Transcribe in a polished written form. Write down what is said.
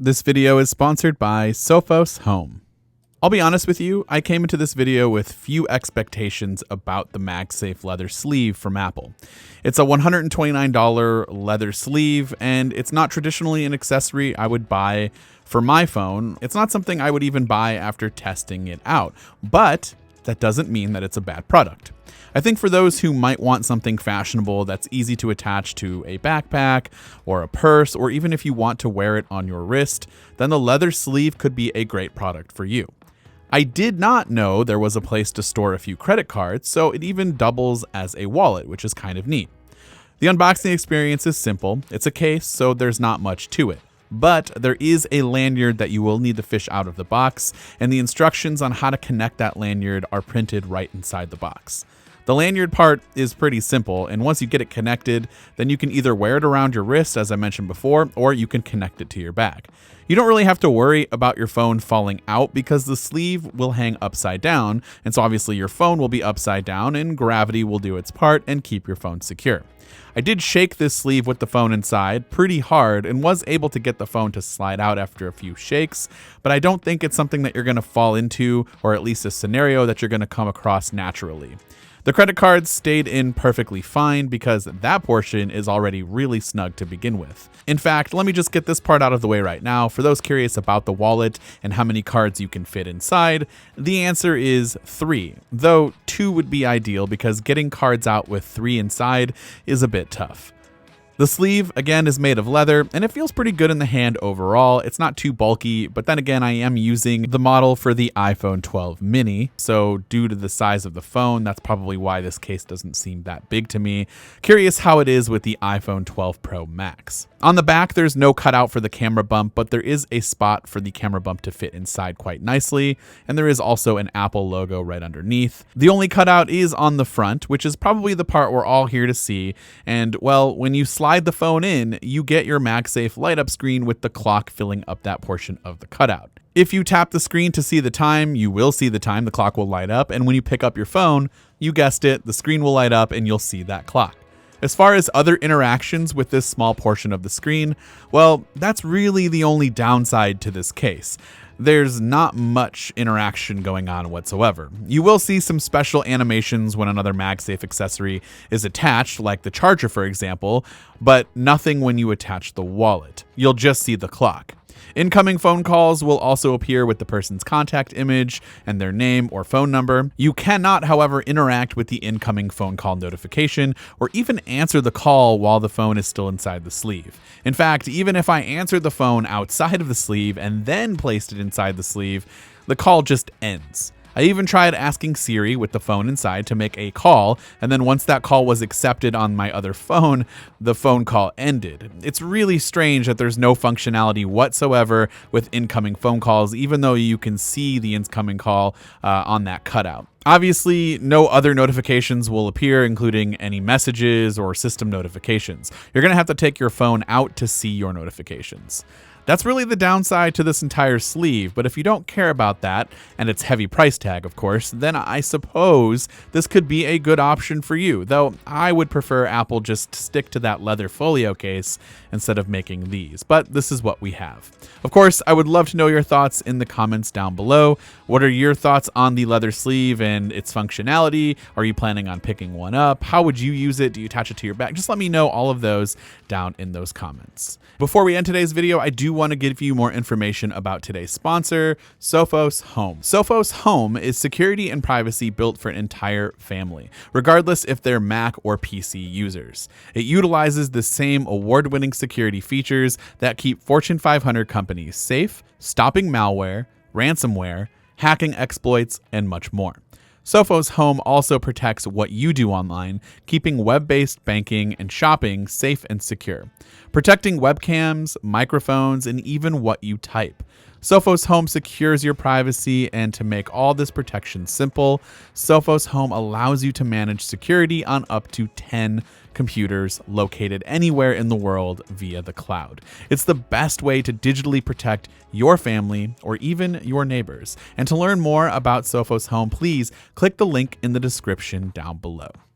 This video is sponsored by Sophos Home. I'll be honest with you, I came into this video with few expectations about the MagSafe leather sleeve from Apple. It's a $129 leather sleeve, and it's not traditionally an accessory I would buy for my phone. It's not something I would even buy after testing it out, but that doesn't mean that it's a bad product. I think for those who might want something fashionable that's easy to attach to a backpack or a purse, or even if you want to wear it on your wrist, then the leather sleeve could be a great product for you. I did not know there was a place to store a few credit cards, so it even doubles as a wallet, which is kind of neat. The unboxing experience is simple. It's a case, so there's not much to it. But there is a lanyard that you will need to fish out of the box, and the instructions on how to connect that lanyard are printed right inside the box. The lanyard part is pretty simple, and once you get it connected, then you can either wear it around your wrist, as I mentioned before, or you can connect it to your bag. You don't really have to worry about your phone falling out because the sleeve will hang upside down, and so obviously your phone will be upside down and gravity will do its part and keep your phone secure. I did shake this sleeve with the phone inside pretty hard and was able to get the phone to slide out after a few shakes, but I don't think it's something that you're going to fall into, or at least a scenario that you're going to come across naturally. The credit cards stayed in perfectly fine because that portion is already really snug to begin with. In fact, let me just get this part out of the way right now. For those curious about the wallet and how many cards you can fit inside, the answer is 3, though 2 would be ideal because getting cards out with 3 inside is a bit tough. The sleeve, again, is made of leather, and it feels pretty good in the hand overall. It's not too bulky, but then again, I am using the model for the iPhone 12 mini, so due to the size of the phone, that's probably why this case doesn't seem that big to me. Curious how it is with the iPhone 12 Pro Max. On the back, there's no cutout for the camera bump, but there is a spot for the camera bump to fit inside quite nicely, and there is also an Apple logo right underneath. The only cutout is on the front, which is probably the part we're all here to see, and well, when you slide the phone in, you get your MagSafe light up screen with the clock filling up that portion of the cutout. If you tap the screen to see the time, you will see the time, the clock will light up, and when you pick up your phone, you guessed it, the screen will light up and you'll see that clock. As far as other interactions with this small portion of the screen, well, that's really the only downside to this case. There's not much interaction going on whatsoever. You will see some special animations when another MagSafe accessory is attached, like the charger for example, but nothing when you attach the wallet. You'll just see the clock. Incoming phone calls will also appear with the person's contact image and their name or phone number. You cannot, however, interact with the incoming phone call notification or even answer the call while the phone is still inside the sleeve. In fact, even if I answered the phone outside of the sleeve and then placed it inside the sleeve, the call just ends. I even tried asking Siri with the phone inside to make a call, and then once that call was accepted on my other phone, the phone call ended. It's really strange that there's no functionality whatsoever with incoming phone calls, even though you can see the incoming call on that cutout. Obviously, no other notifications will appear, including any messages or system notifications. You're going to have to take your phone out to see your notifications. That's really the downside to this entire sleeve, but if you don't care about that, and its heavy price tag of course, then I suppose this could be a good option for you, though I would prefer Apple just stick to that leather folio case instead of making these, but this is what we have. Of course, I would love to know your thoughts in the comments down below. What are your thoughts on the leather sleeve and its functionality? Are you planning on picking one up? How would you use it? Do you attach it to your bag? Just let me know all of those down in those comments. Before we end today's video, I do want to give you more information about today's sponsor, Sophos Home. Sophos Home is security and privacy built for an entire family, regardless if they're Mac or PC users. It utilizes the same award-winning security features that keep Fortune 500 companies safe, stopping malware, ransomware, hacking exploits, and much more. Sophos Home also protects what you do online, keeping web-based banking and shopping safe and secure, protecting webcams, microphones, and even what you type. Sophos Home secures your privacy, and to make all this protection simple, Sophos Home allows you to manage security on up to 10 computers located anywhere in the world via the cloud. It's the best way to digitally protect your family or even your neighbors. And to learn more about Sophos Home, please click the link in the description down below.